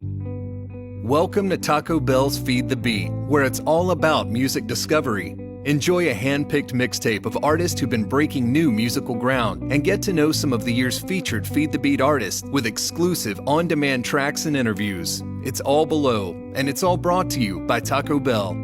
Welcome to Taco Bell's Feed the Beat, where it's all about music discovery. Enjoy a hand-picked mixtape of artists who've been breaking new musical ground and get to know some of the year's featured Feed the Beat artists with exclusive on-demand tracks and interviews. It's all below, and it's all brought to you by Taco Bell.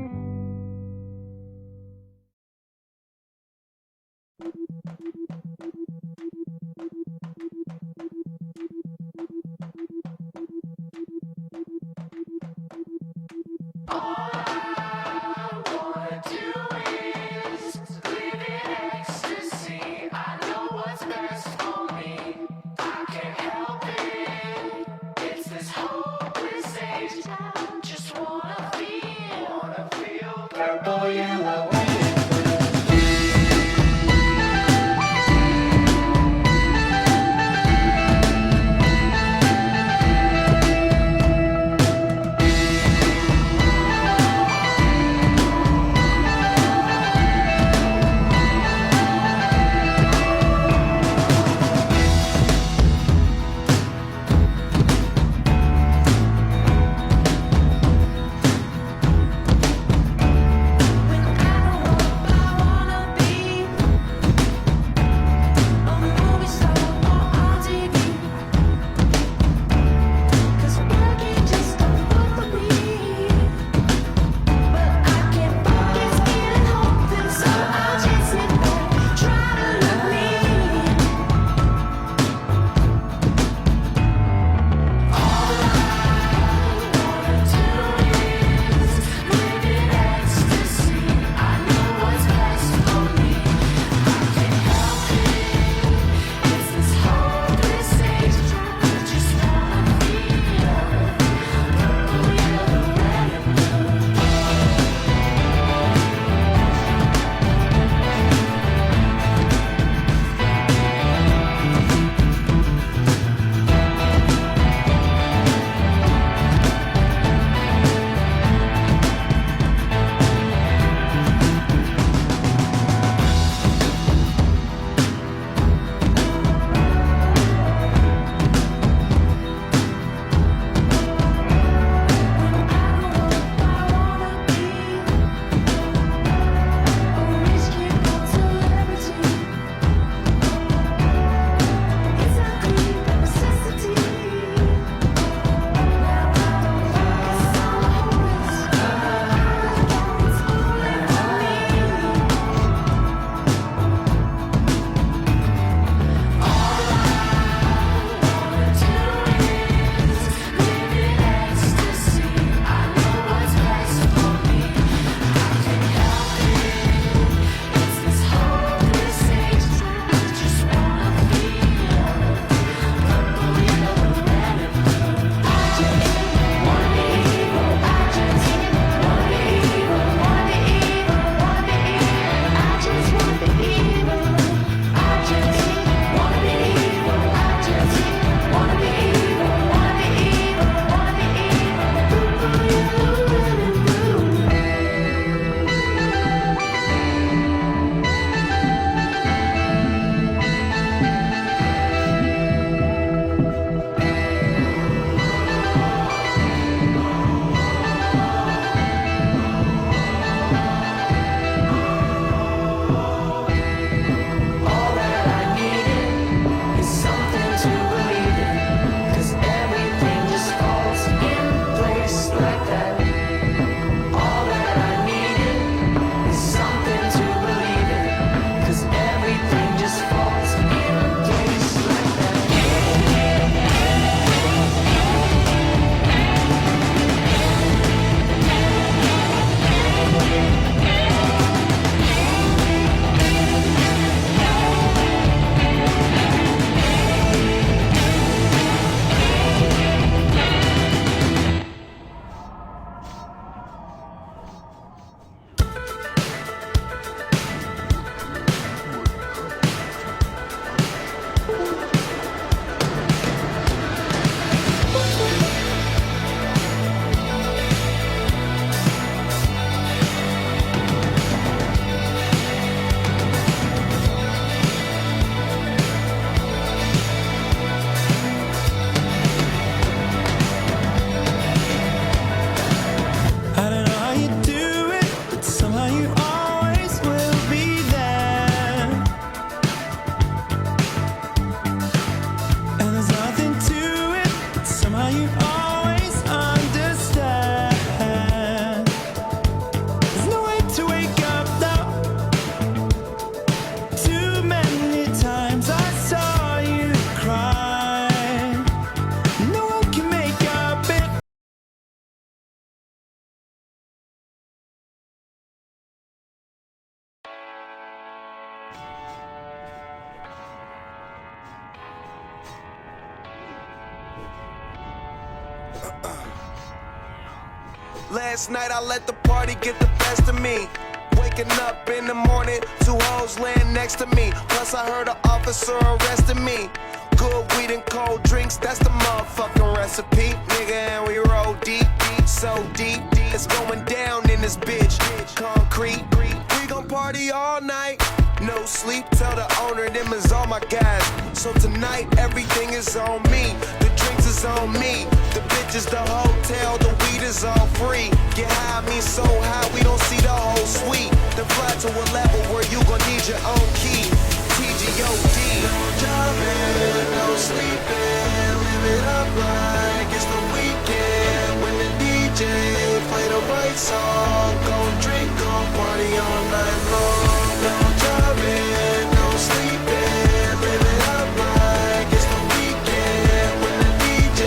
Last night I let the party get the best of me. Waking up in the morning, 2 hoes laying next to me. Plus I heard an officer arrested me. Good weed and cold drinks, that's the motherfucking recipe. Nigga, and we roll deep, deep, so deep, deep. It's going down in this bitch. Concrete, we gon' party all night. No sleep, tell the owner them is all my guys. So tonight everything is on me. The drinks is on me. The bitches, the hotel, the weed is all free. Get high, me so high we don't see the whole suite. Then fly to a level where you gon' need your own key. TGOD. No driving, no sleeping. Live it up like it's the weekend. When the DJ play the right song, gon' drink, gon' party all night long. No driving, no sleeping. Live it up like it's the weekend. When the DJ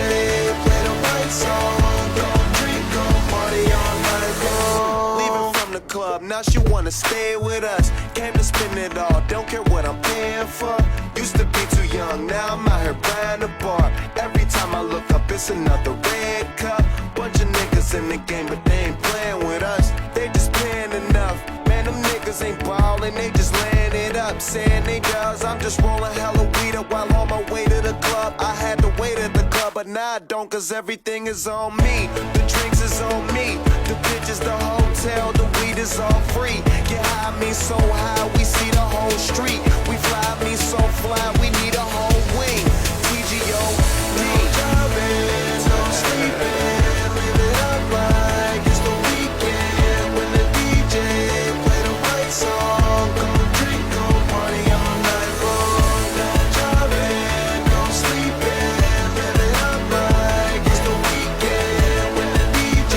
play the right song, gon' drink, gon' party all night long. Leaving from the club, now she wanna stay with us. Came to spend it all, don't care what I'm paying for. Used to be too young, now I'm out here buying a bar. Every time I look up, it's another red cup. Bunch of niggas in the game, but they ain't playing with us. They just paying enough. Man, them niggas ain't ballin', they just laying it up. Saying they does, I'm just rolling hella weed up while on my way to the club. I had to wait at the club, but now I don't, cause everything is on me. The drinks is on me, the bitches, the hotel, the weed is all free. Get high, me so high, we see the whole street. We fly, me so fly, we need a whole wing. TGO, no driving, no sleeping. Live it up like it's the weekend. When the DJ play the right song, gon' drink, gon' party all night long. No driving, no sleeping. Live it up like it's the weekend. When the DJ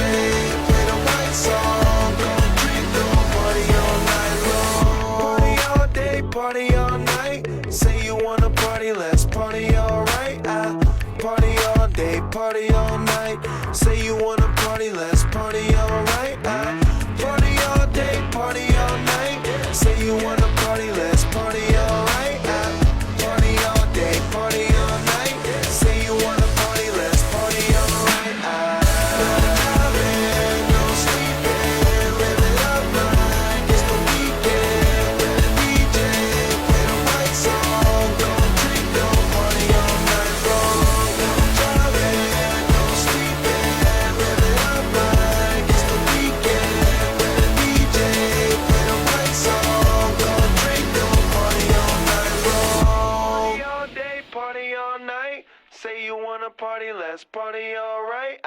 play the right song, gon' drink, gon' party all night long. Party all day, party all night. Say you wanna party, let's party alright. Party all day, party all night. Say you wanna party, let's party alright. Party all day, party all night. Say you wanna party, let's party alright. Party all day, party all night. Say you wanna party, let's party alright. No driving, no sleeping. Live it up like it's the weekend. When the DJ play the right song, gon' drink, gon' party all night long. No driving, no sleeping. Live it up like it's the weekend. When the DJ play the right song, gon' drink, gon' party all night long. Party all day, party all night. Say you wanna party, let's party alright.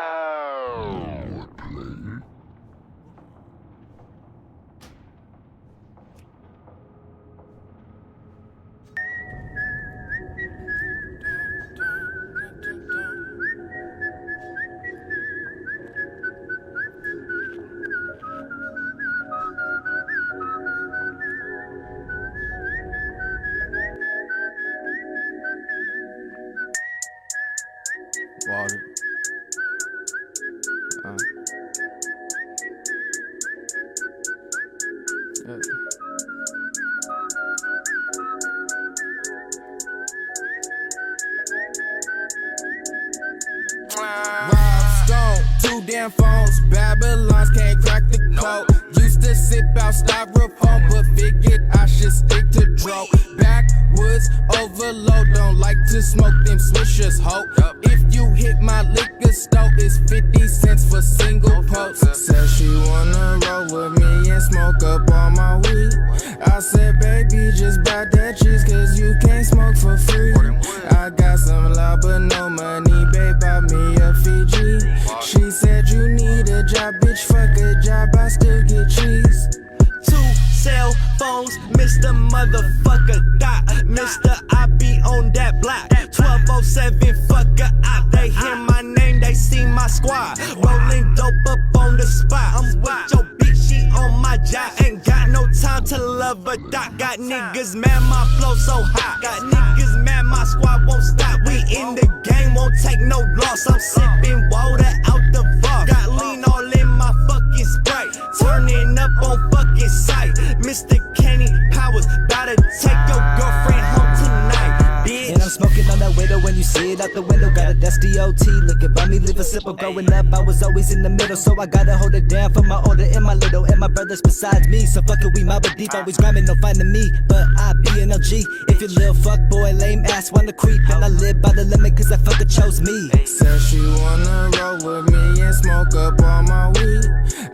Water. Yeah. Rob Stone, 2 damn phones, Babylons can't crack the code. Used to sip out styrofoam, but figured I should stick to dro. Backwoods overload, don't like to smoke them swishers, ho. If you hit my liquor store, it's 50 cents for single post. Said she wanna roll with me and smoke up all my weed. I said, baby, just buy that cheese, cause you can't smoke for free. I got some love but no money, babe, buy me a Fiji. She said, you need a job, bitch, fuck a job, I still get cheese. 2 cell phones, Mr. Motherfucker Dot. Mr. I be on that block. 1207, fucker out. They hear my name, they see my squad. Rolling dope up on the spot. I'm with your bitch, she on my job. Ain't got no time to love a dot. Got niggas mad, my flow so hot. Got niggas mad, my squad won't stop. We in the game, won't take no loss. I'm sipping water out the vault. Got lean all in my fucking Sprite. Turning up on fucking sight. Mr. Kenny Powers, bout to take your girlfriend home tonight. bitch. And I'm smoking on that window when you see it out the window. Got a dusty OT, looking by me, live a simple. Growing up, I was always in the middle, so I gotta hold it down for my older and my little, and my brothers besides me. So fuck it, we mob it deep, always grinding, no finding me. But I be an LG. If you little fuck boy, lame ass, wanna creep, and I live by the limit, cause that fucker chose me. Said she wanna roll with me and smoke up all my weed.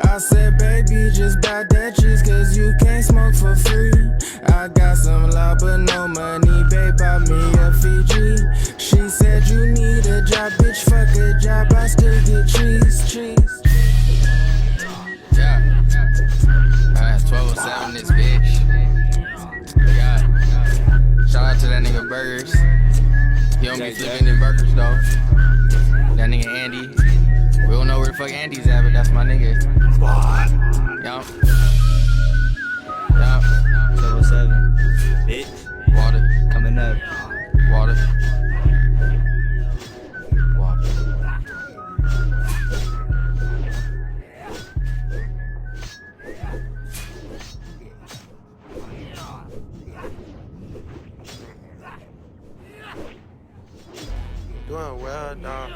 I said, baby, just buy that cheese, cause you can't smoke for free. I got some love but no money, babe, buy me a Fiji. She said you need a job, bitch, fuck a job, I still get cheese. Yeah. It's 1207 this bitch. Yeah. Shout out to that nigga Burgers. He don't be flipping them burgers though. That nigga Andy. We don't know where the fuck Andy's at, but that's my nigga. Yup. 007. Bitch. Water. Coming up. Water. Doing well, dog.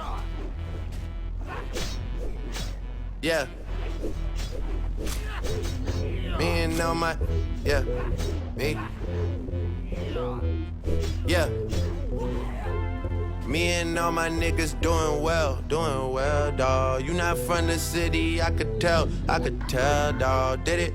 Yeah. Me and all my, yeah, me. Yeah. Me and all my niggas doing well, dawg. You not from the city, I could tell, dawg. Did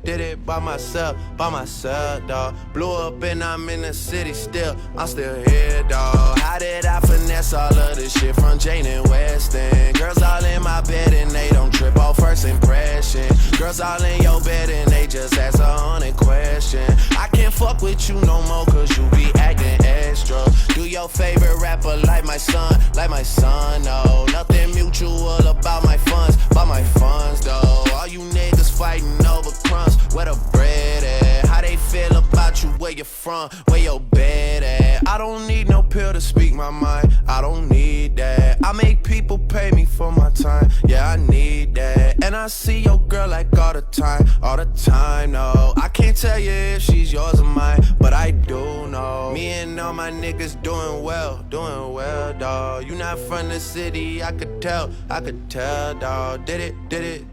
it by myself, dawg. Blew up and I'm in the city still, I'm still here, dawg. How did I finesse all of this shit from Jane and Weston? Girls all in my bed and they don't trip off first impression. Girls all in your bed and they just ask 100 questions. I can't fuck with you no more cause you be acting extra. Do your favorite rapper like my son, no. Nothing mutual about my funds, though. All you niggas fighting over crumbs, where the bread at? How they feel about you, where you from, where your bed at? I don't need no pill to speak my mind, I don't need that. I make people pay me for my time, yeah, I need that. And I see your girl like all the time, no. I can't tell you if she's yours or mine, but I do know. Me and all my niggas doing well, dawg. You not from the city, I could tell, dawg. Did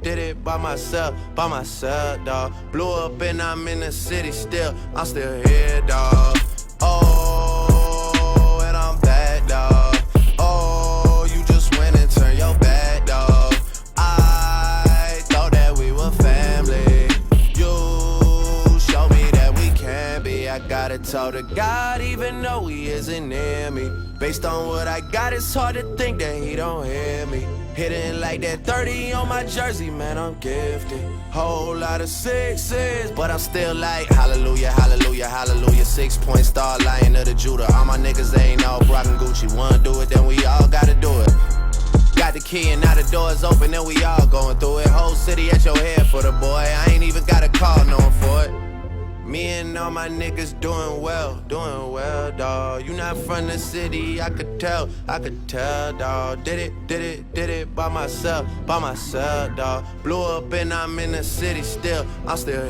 it by myself, dawg. Blew up and I'm in the city still, I'm still here, dawg. Oh, and I'm back, dawg. Oh, you just went and turned your back, dawg. I thought that we were family. You showed me that we can be. I gotta talk to God even though he isn't near me. Based on what I got, it's hard to think that he don't hear me. Hitting like that 30 on my jersey, man, I'm gifted. Whole lot of sixes, but I'm still like, hallelujah, hallelujah, hallelujah. 6-point star, Lion of the Judah. All my niggas ain't all Brock and Gucci. Wanna do it, then we all gotta do it. Got the key and now the door's open and we all going through it. Whole city at your head for the boy. I ain't even got a call knowing for it. Me and all my niggas doing well, dawg. You not from the city, I could tell, dawg. Did it by myself, dawg. Blew up and I'm in the city still, I'm still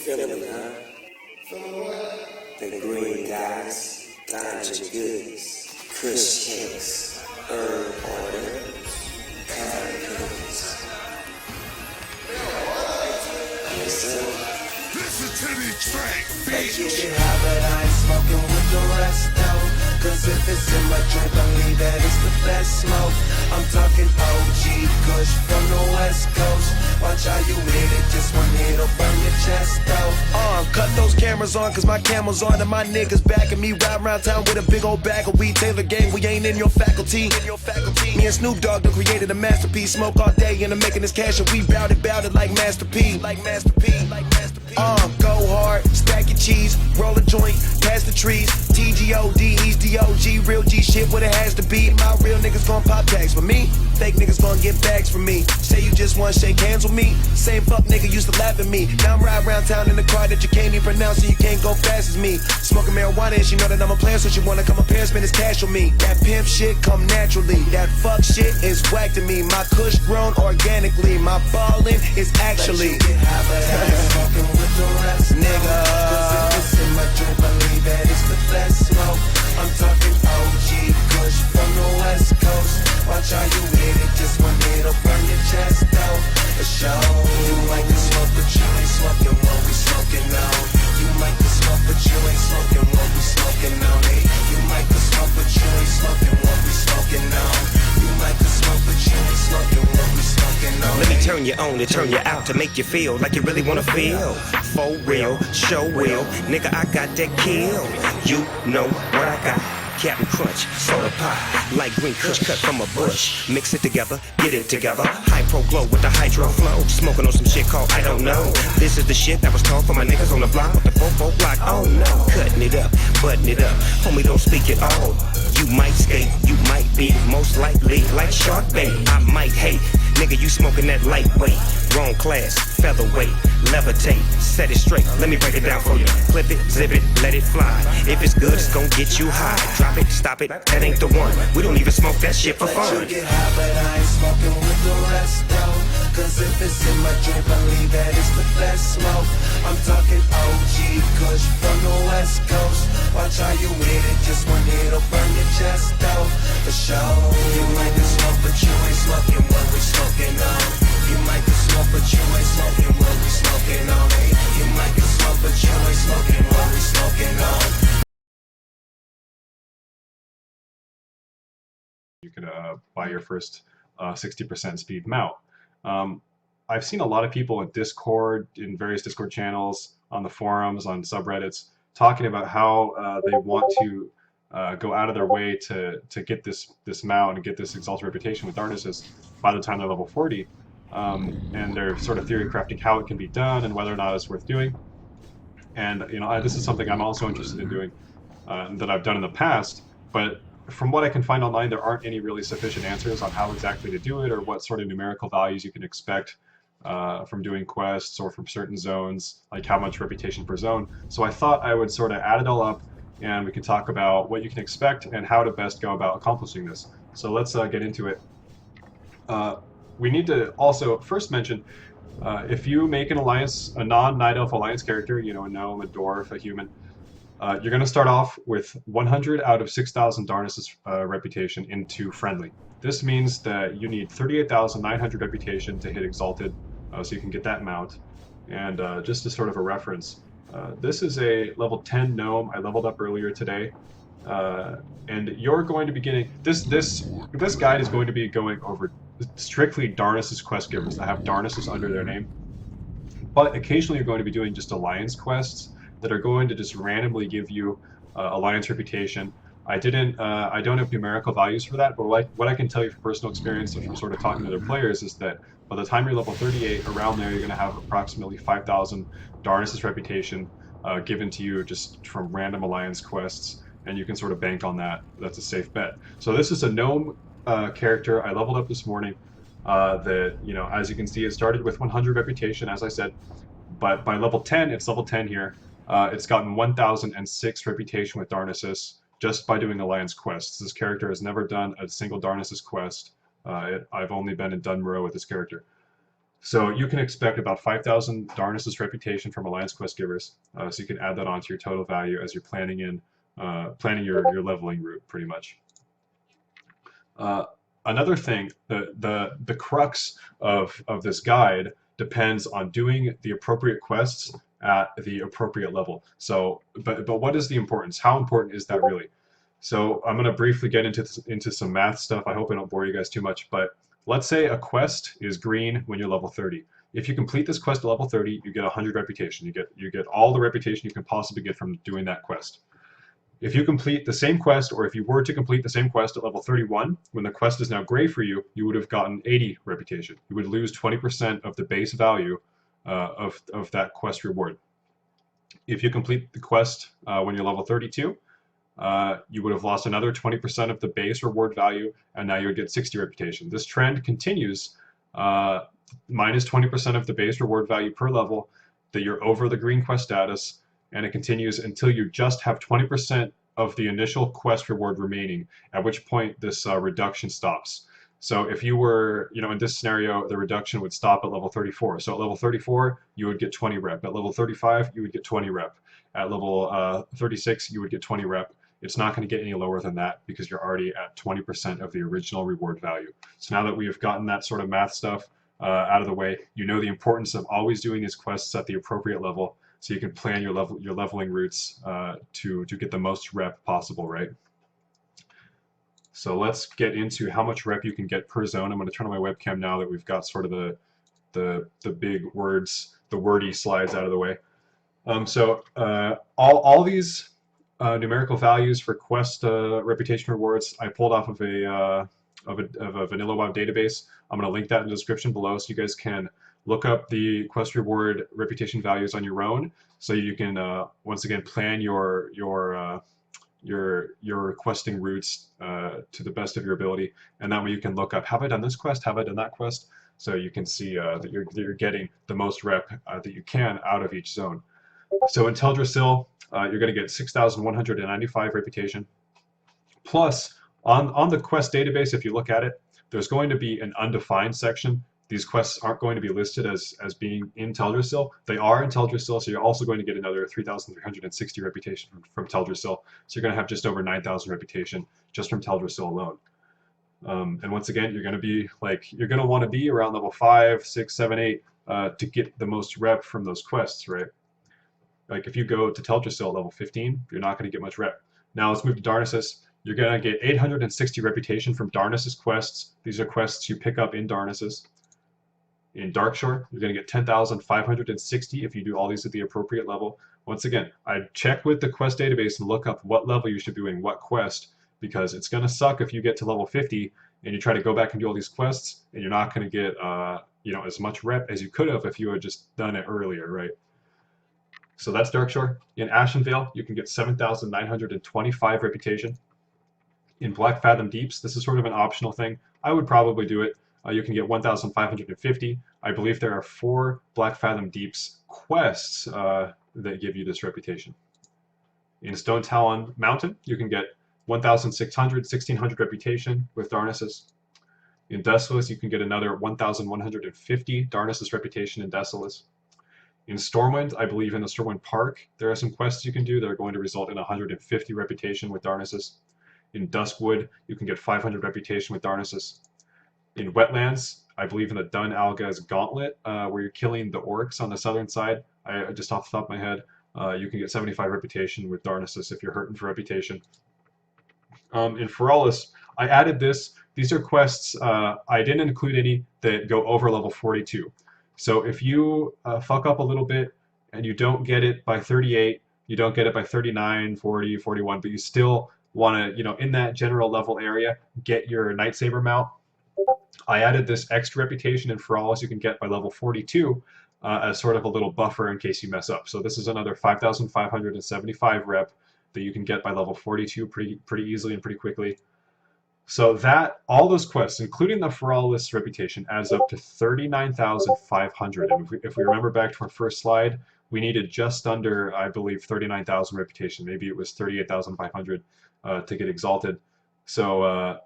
Feeling it, huh? The green guys, ganja goods, Kush kicks, Hey, you get high, but I ain't smoking with the rest though. Cause if it's in my drink, believe that it's the best smoke. I'm talking OG Kush from the West Coast. Watch how you hit it, just one hit'll burn your chest though. Cut those cameras on, cause my camel's on and my niggas backing me. Ride around town with a big old bag of weed. Taylor gang, we ain't in your faculty. Me and Snoop Dogg done created a masterpiece. Smoke all day and I'm making this cash and we bout it like Master P. Go hard, stack your cheese, roll a joint, pass the trees. TGOD, he's the OG, real G shit what it has to be. My real niggas gon' pop tags for me, fake niggas gon' get bags from me. Say you just wanna shake hands with me, same fuck nigga used to laugh at me. Now I'm riding around town in the car that you can't even pronounce, so you can't go fast as me. Smoking marijuana and she know that I'm a player, so she wanna come up here and spend his cash on me. That pimp shit come naturally, that fuck shit is whack to me. My kush grown organically, my ballin' is actually smoking with the rest, nigga. Cause if it's in my drink, believe that it's the best smoke. I'm talking OG Kush from the West Coast. Watch how you hit it, just one hit'll burn your chest out. For sure. You like to smoke, but you ain't smoking what we smoking on. You like to smoke, but you ain't smoking what we smoking on. Hey, you like to smoke, but you ain't smoking what we smoking on. You like to smoke, but you ain't smoking what we smoking on. Let me turn you on to turn you out to make you feel like you really wanna feel. For real, show real, nigga, I got that kill. You know what I got. Captain Crunch, soda pie, light green kush cut from a bush. Mix it together, get it together. High pro glow with the hydro flow. Smoking on some shit called I don't know. This is the shit that was taught for my niggas on the block with the 4-4 block. Oh no, cutting it up, butting it up. Homie, don't speak at all. You might skate, you might be most likely like shark bait. I might hate, nigga, you smoking that lightweight. Wrong class, featherweight, levitate, set it straight. Let me break it down for you. Clip it, zip it, let it fly. If it's good, it's gon' get you high. Drop it, stop it, that ain't the one. We don't even smoke that shit for fun. You get high, but I ain't smoking with the rest though. Cause if it's in my drink, believe that it's the best smoke. I'm talking OG Kush from the West Coast. Watch how you hit it, just one hit'll burn your chest out. For sure. You like to smoke, but you ain't smoking what we smoking on. You like to smoke, but you ain't smoking what we smoking on. Hey, you like to smoke, but you ain't smoking what we smoking on. You could buy your first 60% speed mount. I've seen a lot of people in Discord, in various Discord channels, on the forums, on subreddits, talking about how they want to go out of their way to get this mount and get this exalted reputation with Darknesses by the time they're level 40. And they're sort of theory crafting how it can be done and whether or not it's worth doing. And you know, this is something I'm also interested in doing that I've done in the past, but from what I can find online, there aren't any really sufficient answers on how exactly to do it or what sort of numerical values you can expect from doing quests or from certain zones, like how much reputation per zone. So I thought I would sort of add it all up and we can talk about what you can expect and how to best go about accomplishing this. So let's get into it. We need to also first mention, if you make an alliance, a non-Night Elf alliance character, you know, a gnome, a dwarf, a human, you're going to start off with 100 out of 6,000 Darknesses reputation into friendly. This means that you need 38,900 reputation to hit exalted, so you can get that mount. And just as sort of a reference, this is a level 10 gnome I leveled up earlier today. And you're going to be getting this guide is going to be going over strictly Darknesses quest givers that have Darknesses under their name. But occasionally you're going to be doing just alliance quests that are going to just randomly give you alliance reputation. I don't have numerical values for that, but what I can tell you from personal experience and from sort of talking to other players is that by the time you're level 38, around there, you're going to have approximately 5,000 Darknesses reputation given to you just from random alliance quests, and you can sort of bank on that. That's a safe bet. So this is a gnome character I leveled up this morning that, you know, as you can see, it started with 100 reputation, as I said, but by level 10, it's level 10 here. It's gotten 1,006 reputation with Darknesses just by doing alliance quests. This character has never done a single Darknesses quest. I've only been in Dunmoreau with this character. So you can expect about 5,000 Darknesses reputation from alliance quest givers. So you can add that onto your total value as you're planning your leveling route, pretty much. Another thing, the crux of this guide depends on doing the appropriate quests at the appropriate level. So, but what is the importance? How important is that really? So I'm going to briefly get into some math stuff. I hope I don't bore you guys too much, but let's say a quest is green when you're level 30. If you complete this quest at level 30, you get 100 reputation. You get all the reputation you can possibly get from doing that quest. If you complete the same quest, or if you were to complete the same quest at level 31, when the quest is now gray for you, you would have gotten 80 reputation. You would lose 20% of the base value of that quest reward. If you complete the quest when you're level 32, you would have lost another 20% of the base reward value, and now you would get 60 reputation. This trend continues, minus 20% of the base reward value per level that you're over the green quest status, and it continues until you just have 20% of the initial quest reward remaining, at which point this reduction stops. So if you were, in this scenario, the reduction would stop at level 34. So at level 34, you would get 20 rep. At level 35, you would get 20 rep. At level 36, you would get 20 rep. It's not going to get any lower than that because you're already at 20% of the original reward value. So now that we have gotten that sort of math stuff out of the way, you know the importance of always doing these quests at the appropriate level, so you can plan your leveling routes to get the most rep possible, right? So let's get into how much rep you can get per zone. I'm going to turn on my webcam now that we've got sort of the big words, the wordy slides out of the way. So all these numerical values for quest reputation rewards I pulled off of a vanilla WoW database. I'm going to link that in the description below so you guys can look up the quest reward reputation values on your own, so you can once again plan your questing routes to the best of your ability, and that way you can look up, have I done this quest, have I done that quest, so you can see that you're getting the most rep that you can out of each zone. So in Teldrassil, you're going to get 6,195 reputation. Plus, on the quest database, if you look at it, there's going to be an undefined section. These quests aren't going to be listed as being in Teldrassil. They are in Teldrassil, so you're also going to get another 3,360 reputation from Teldrassil. So you're going to have just over 9,000 reputation just from Teldrassil alone. And once again, you're going to want to be around level 5, 6, 7, 8 to get the most rep from those quests, right? Like if you go to Teldrassil at level 15, you're not going to get much rep. Now let's move to Darnassus. You're going to get 860 reputation from Darnassus quests. These are quests you pick up in Darnassus. In Darkshore, you're going to get 10,560 if you do all these at the appropriate level. Once again, I check with the quest database and look up what level you should be doing what quest, because it's going to suck if you get to level 50 and you try to go back and do all these quests and you're not going to get as much rep as you could have if you had just done it earlier, right? So that's Darkshore. In Ashenvale, you can get 7,925 reputation. In Black Fathom Deeps, this is sort of an optional thing. I would probably do it. You can get 1,550. I believe there are 4 Black Fathom Deeps quests that give you this reputation. In Stone Talon Mountain, you can get 1,600, 1,600 reputation with Darnassus. In Desolace, you can get another 1,150 Darnassus reputation in Desolace. In Stormwind, I believe in the Stormwind Park, there are some quests you can do that are going to result in 150 reputation with Darnassus. In Duskwood, you can get 500 reputation with Darnassus. In Wetlands, I believe in the Dun Alga's Gauntlet, where you're killing the orcs on the southern side, just off the top of my head, you can get 75 reputation with Darnassus if you're hurting for reputation. In Feralis, I added this. These are quests. I didn't include any that go over level 42. So if you fuck up a little bit and you don't get it by 38, you don't get it by 39, 40, 41, but you still want to, in that general level area, get your Nightsaber mount. I added this extra reputation in Feralis you can get by level 42 as sort of a little buffer in case you mess up. So this is another 5,575 rep that you can get by level 42 pretty easily and pretty quickly. So that, all those quests, including the Feralis reputation, adds up to 39,500. And if we remember back to our first slide, we needed just under, I believe, 39,000 reputation. Maybe it was 38,500 to get exalted. So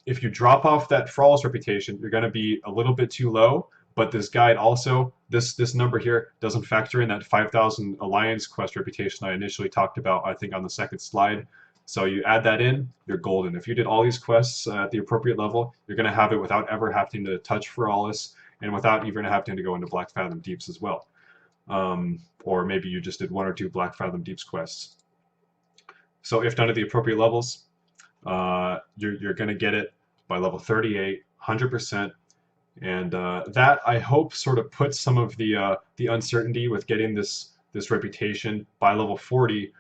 if you drop off that Feralis reputation, you're going to be a little bit too low. But this guide also, this number here doesn't factor in that 5,000 Alliance quest reputation I initially talked about, I think, on the second slide. So you add that in, you're golden. If you did all these quests at the appropriate level, you're going to have it without ever having to touch Feralis and without even having to go into Black Fathom Deeps as well. Or maybe you just did 1 or 2 Black Fathom Deeps quests. So if done at the appropriate levels, you're going to get it by level 38, 100%. And that, I hope, sort of puts some of the uncertainty with getting this reputation by level 40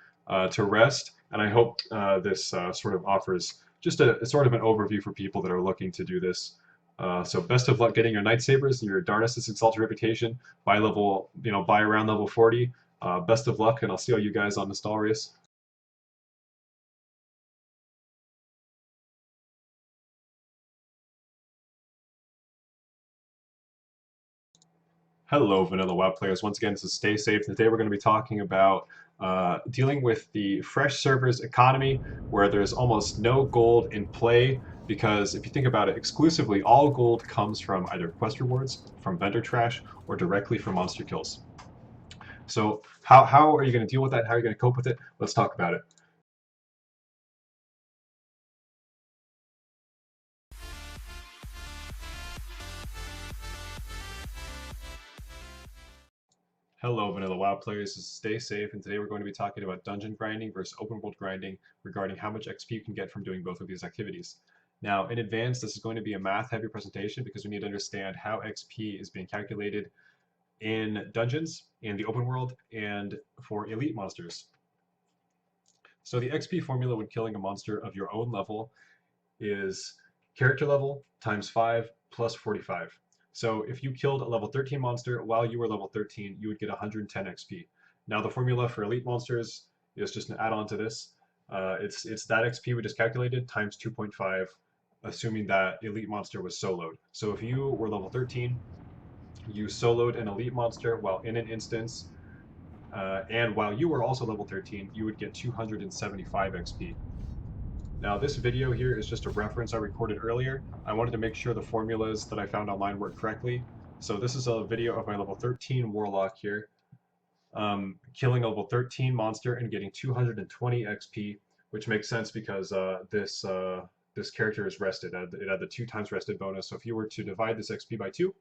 to rest. And I hope this sort of offers just a sort of an overview for people that are looking to do this. So best of luck getting your Night Sabers and your Darnassus Exalted Reputation by level, by around level 40. Best of luck, and I'll see all you guys on Nostalrius. Hello, Vanilla WoW players. Once again, this is Stay Safe. Today we're going to be talking about dealing with the fresh servers economy, where there's almost no gold in play, because if you think about it, exclusively all gold comes from either quest rewards, from vendor trash, or directly from monster kills. So how are you going to deal with that? How are you going to cope with it? Let's talk about it. Hello, Vanilla WoW players. This is Stay Safe, and today we're going to be talking about dungeon grinding versus open world grinding, regarding how much XP you can get from doing both of these activities. Now, in advance, this is going to be a math-heavy presentation because we need to understand how XP is being calculated in dungeons, in the open world, and for elite monsters. So the XP formula when killing a monster of your own level is character level times 5 plus 45. So if you killed a level 13 monster while you were level 13, you would get 110 XP. Now the formula for elite monsters is just an add-on to this. It's that XP we just calculated times 2.5, assuming that elite monster was soloed. So if you were level 13, you soloed an elite monster while in an instance, and while you were also level 13, you would get 275 XP. Now this video here is just a reference I recorded earlier. I wanted to make sure the formulas that I found online work correctly. So this is a video of my level 13 Warlock here, killing a level 13 monster and getting 220 XP, which makes sense because this character is rested. It had the 2 times rested bonus. So if you were to divide this XP by 2,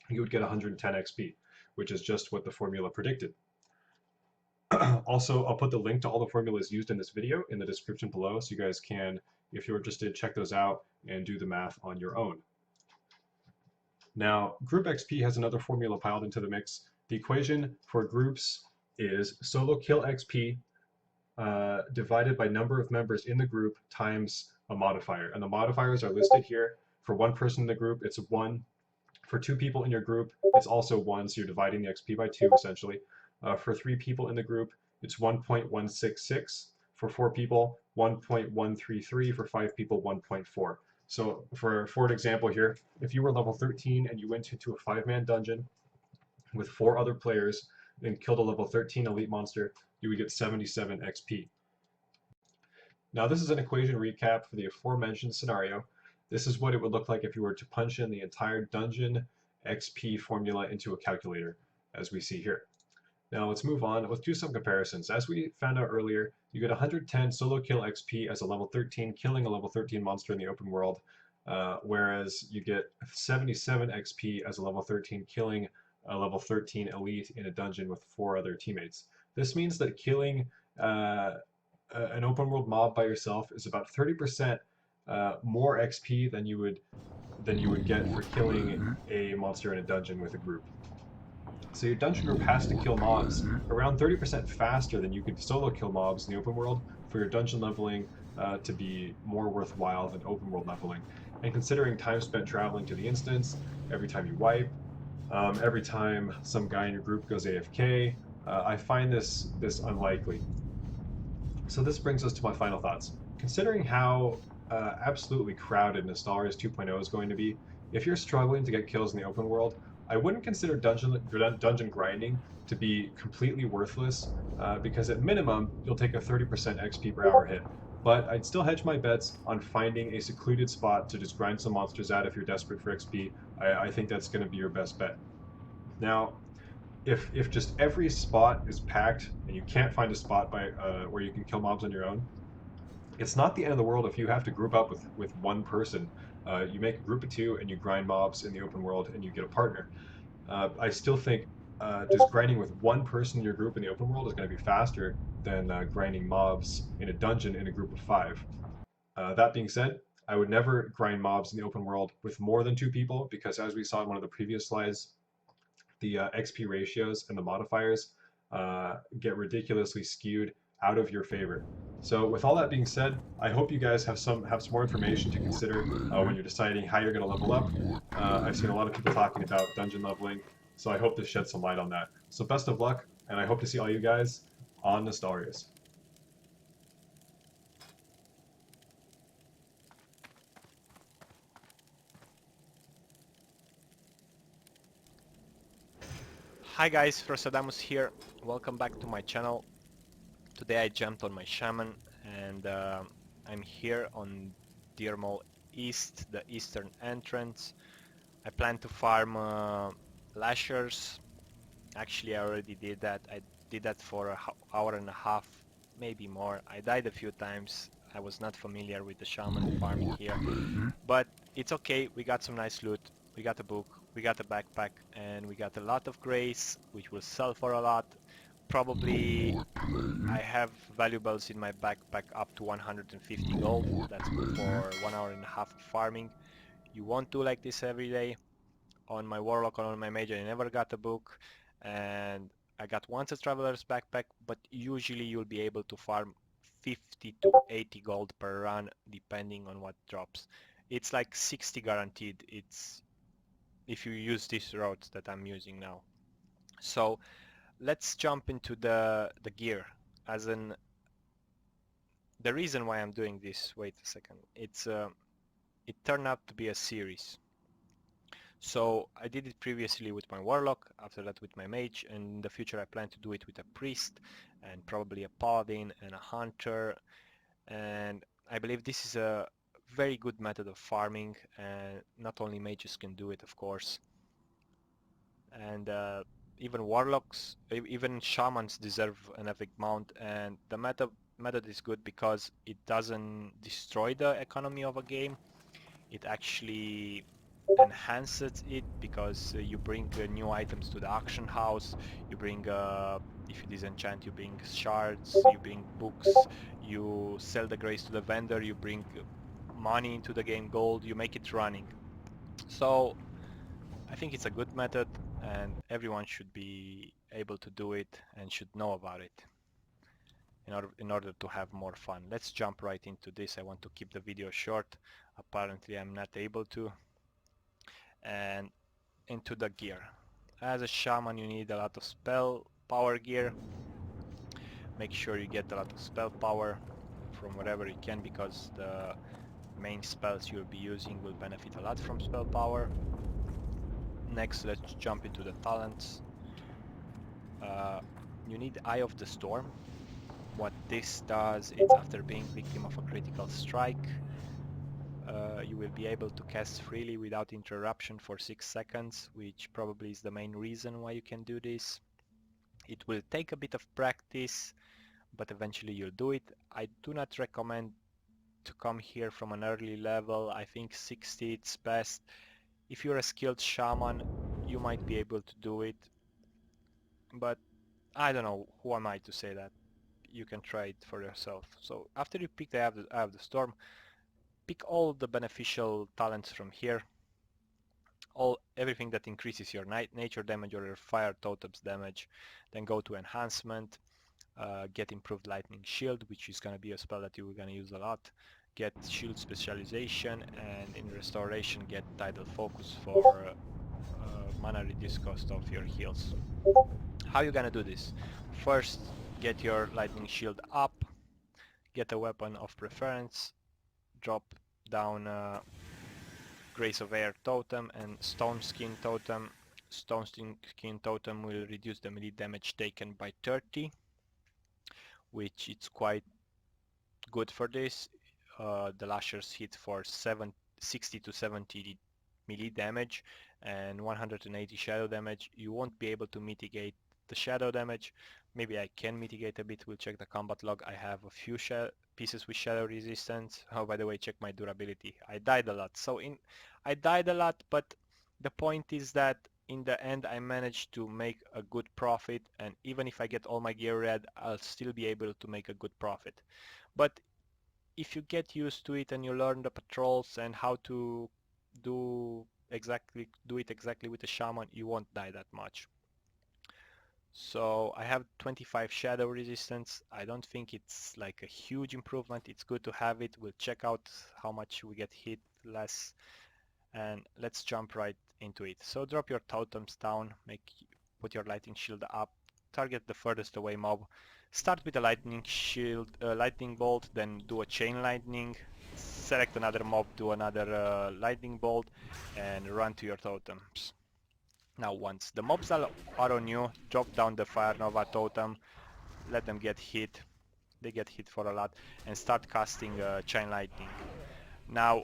you would get 110 XP, which is just what the formula predicted. Also, I'll put the link to all the formulas used in this video in the description below, so you guys can, if you're interested, check those out and do the math on your own. Now, group XP has another formula piled into the mix. The equation for groups is solo kill XP divided by number of members in the group times a modifier. And the modifiers are listed here. For 1 person in the group, it's 1. For 2 people in your group, it's also 1, so you're dividing the XP by 2 essentially. For 3 people in the group, it's 1.166. For 4 people, 1.133. For 5 people, 1.4. So for an example here, if you were level 13 and you went into a 5-man dungeon with 4 other players and killed a level 13 elite monster, you would get 77 XP. Now this is an equation recap for the aforementioned scenario. This is what it would look like if you were to punch in the entire dungeon XP formula into a calculator, as we see here. Now let's move on. Let's do some comparisons. As we found out earlier, you get 110 solo kill XP as a level 13, killing a level 13 monster in the open world, whereas you get 77 XP as a level 13, killing a level 13 elite in a dungeon with 4 other teammates. This means that killing an open world mob by yourself is about 30% more XP than you would get for killing a monster in a dungeon with a group. So your dungeon group has to kill mobs around 30% faster than you could solo kill mobs in the open world for your dungeon leveling to be more worthwhile than open world leveling. And considering time spent traveling to the instance, every time you wipe, every time some guy in your group goes AFK, I find this unlikely. So this brings us to my final thoughts. Considering how absolutely crowded Nostalrius 2.0 is going to be, if you're struggling to get kills in the open world, I wouldn't consider dungeon grinding to be completely worthless, because at minimum, you'll take a 30% XP per hour hit. But I'd still hedge my bets on finding a secluded spot to just grind some monsters out if you're desperate for XP. I think that's going to be your best bet. Now, if just every spot is packed and you can't find a spot where you can kill mobs on your own, It's not the end of the world if you have to group up with one person. You make a group of two and you grind mobs in the open world and you get a partner. I still think just grinding with one person in your group in the open world is going to be faster than grinding mobs in a dungeon in a group of five. That being said, I would never grind mobs in the open world with more than two people because, as we saw in one of the previous slides, the XP ratios and the modifiers get ridiculously skewed out of your favor. So, with all that being said, I hope you guys have some more information to consider when you're deciding how you're going to level up. I've seen a lot of people talking about dungeon leveling, so I hope this sheds some light on that. So, best of luck, and I hope to see all you guys on Nostalrius. Hi guys, Rosadamus here. Welcome back to my channel. Today I jumped on my shaman and I'm here on Dirmol East, the eastern entrance. I plan to farm lashers. Actually I already did that. I did that for an hour and a half, maybe more. I died a few times. I was not familiar with the shaman farming here. But it's okay, we got some nice loot. We got a book, we got a backpack, and we got a lot of grace, which will sell for a lot. Probably I have valuables in my backpack up to 150 gold. That's good for 1 hour and a half of farming. You won't do like this every day. On my warlock or on my mage I never got a book, and I got once a traveler's backpack, but usually you'll be able to farm 50 to 80 gold per run depending on what drops. It's like 60 guaranteed. It's if you use these routes that I'm using now. So let's jump into the gear. As in, the reason why I'm doing this, wait a second, it turned out to be a series. So I did it previously with my warlock, after that with my mage, and in the future I plan to do it with a priest and probably a paladin and a hunter. And I believe this is a very good method of farming, and not only mages can do it, of course. And even warlocks, even shamans deserve an epic mount, and the method is good because it doesn't destroy the economy of a game. It actually enhances it because you bring new items to the auction house. You bring if you disenchant, you bring shards, you bring books, you sell the grace to the vendor, you bring money into the game, gold, you make it running. So I think it's a good method and everyone should be able to do it and should know about it in order to have more fun. Let's jump right into this. I want to keep the video short. Apparently I'm not able to. And into the gear. As a shaman you need a lot of spell power gear. Make sure you get a lot of spell power from wherever you can, because the main spells you'll be using will benefit a lot from spell power. Next, let's jump into the talents. You need Eye of the Storm. What this does is, after being victim of a critical strike, you will be able to cast freely without interruption for 6 seconds, which probably is the main reason why you can do this. It will take a bit of practice, but eventually you'll do it. I do not recommend to come here from an early level. I think 60 it's best. If you're a skilled shaman, you might be able to do it, but I don't know, who am I to say that? You can try it for yourself. So after you pick the Eye of the Storm, pick all the beneficial talents from here. Everything that increases your nature damage or your fire totems damage. Then go to enhancement, get improved lightning shield, which is going to be a spell that you're going to use a lot. Get shield specialization, and in restoration get tidal focus for mana reduce cost of your heals. How you gonna do this? First, get your lightning shield up, get a weapon of preference, drop down Grace of Air totem and Stone Skin totem. Stone Skin totem will reduce the melee damage taken by 30, which is quite good for this. The lashers hit for 60 to 70 melee damage and 180 shadow damage. You won't be able to mitigate the shadow damage, maybe I can mitigate a bit. We'll check the combat log. I have a few pieces with shadow resistance. Oh, by the way, check my durability. I died a lot. I died a lot, but the point is that in the end I managed to make a good profit, and even if I get all my gear red, I'll still be able to make a good profit. But if you get used to it and you learn the patrols and how to do it exactly with the shaman, you won't die that much. So I have 25 shadow resistance. I don't think it's like a huge improvement. It's good to have it. We'll check out how much we get hit less, and let's jump right into it. So drop your totems down, put your lightning shield up, target the furthest away mob. Start with a lightning shield, lightning bolt, then do a chain lightning. Select another mob, do another lightning bolt, and run to your totems. Now once the mobs are on you, drop down the Fire Nova totem, let them get hit, they get hit for a lot, and start casting Chain Lightning. Now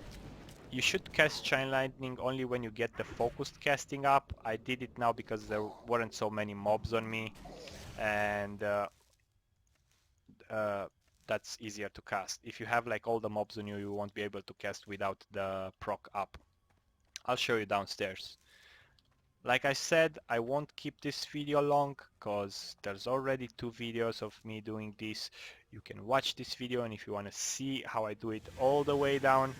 you should cast Chain Lightning only when you get the focused casting up. I did it now because there weren't so many mobs on me, and that's easier to cast. If you have like all the mobs on you, you won't be able to cast without the proc up. I'll show you downstairs. Like I said, I won't keep this video long because there's already 2 videos of me doing this. You can watch this video, and if you want to see how I do it all the way down,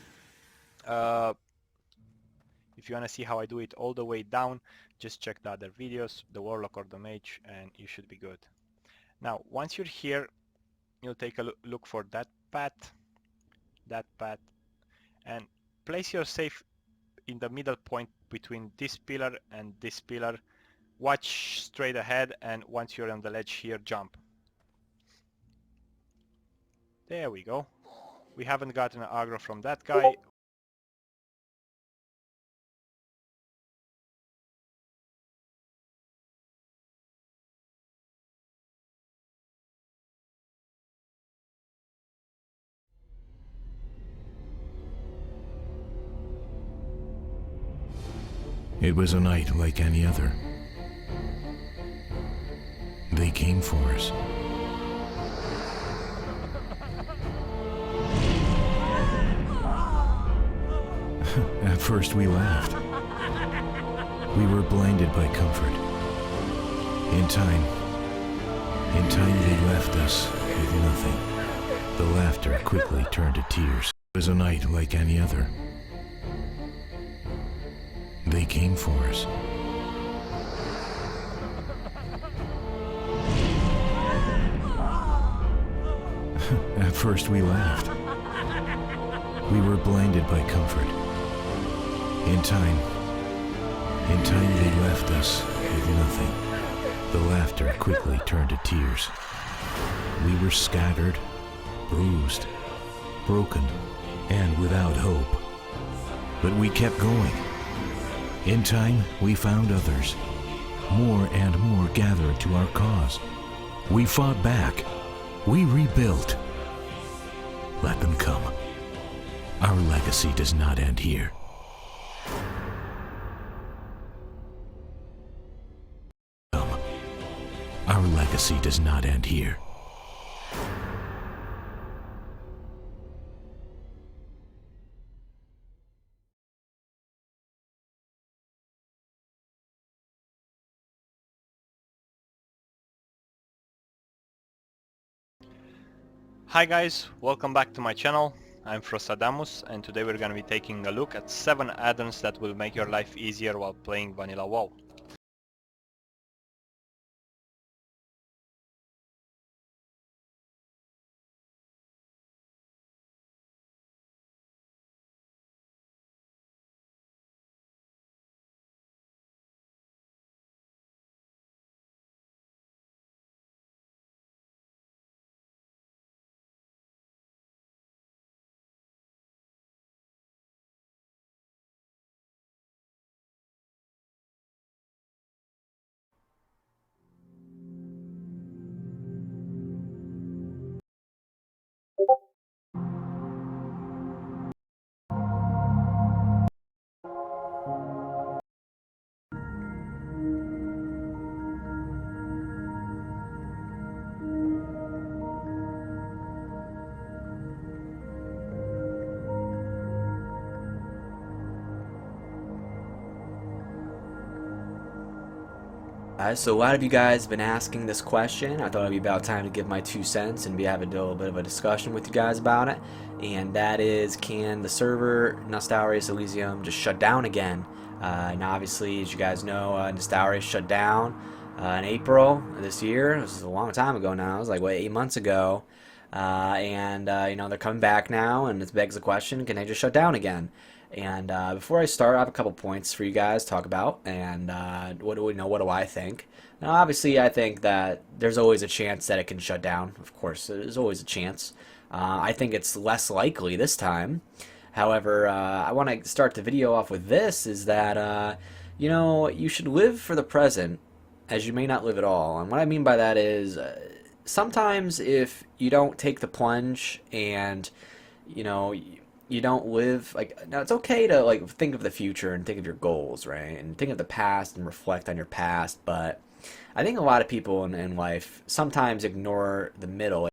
just check the other videos, the Warlock or the Mage, and you should be good. Now, once you're here, you'll take a look for that path, and place your safe in the middle point between this pillar and this pillar. Watch straight ahead, and once you're on the ledge here, jump. There we go. We haven't gotten an aggro from that guy. It was a night like any other. They came for us. At first we laughed. We were blinded by comfort. In time they left us with nothing. The laughter quickly turned to tears. It was a night like any other. They came for us. At first we laughed. We were blinded by comfort. In time they left us with nothing. The laughter quickly turned to tears. We were scattered, bruised, broken, and without hope. But we kept going. In time, we found others. More and more gathered to our cause. We fought back. We rebuilt. Let them come. Our legacy does not end here. Our legacy does not end here. Hi guys, welcome back to my channel. I'm Frosadamus, and today we're gonna be taking a look at 7 add-ons that will make your life easier while playing vanilla WoW. So a lot of you guys have been asking this question. I thought it'd be about time to give my 2 cents and have a little bit of a discussion with you guys about it. And that is, can the server Nostalrius Elysium just shut down again? And obviously, as you guys know, Nostalrius shut down in April this year. This is a long time ago now. It was like, what, 8 months ago. You know, they're coming back now, and it begs the question, can they just shut down again? And before I start, I have a couple points for you guys to talk about, and what do I think? Now, obviously, I think that there's always a chance that it can shut down. Of course, there's always a chance. I think it's less likely this time. However, I want to start the video off with this, is that, you know, you should live for the present, as you may not live at all. And what I mean by that is, sometimes if you don't take the plunge and, you know, you don't live, like, now it's okay to, like, think of the future and think of your goals, right? And think of the past and reflect on your past, but I think a lot of people in life sometimes ignore the middle.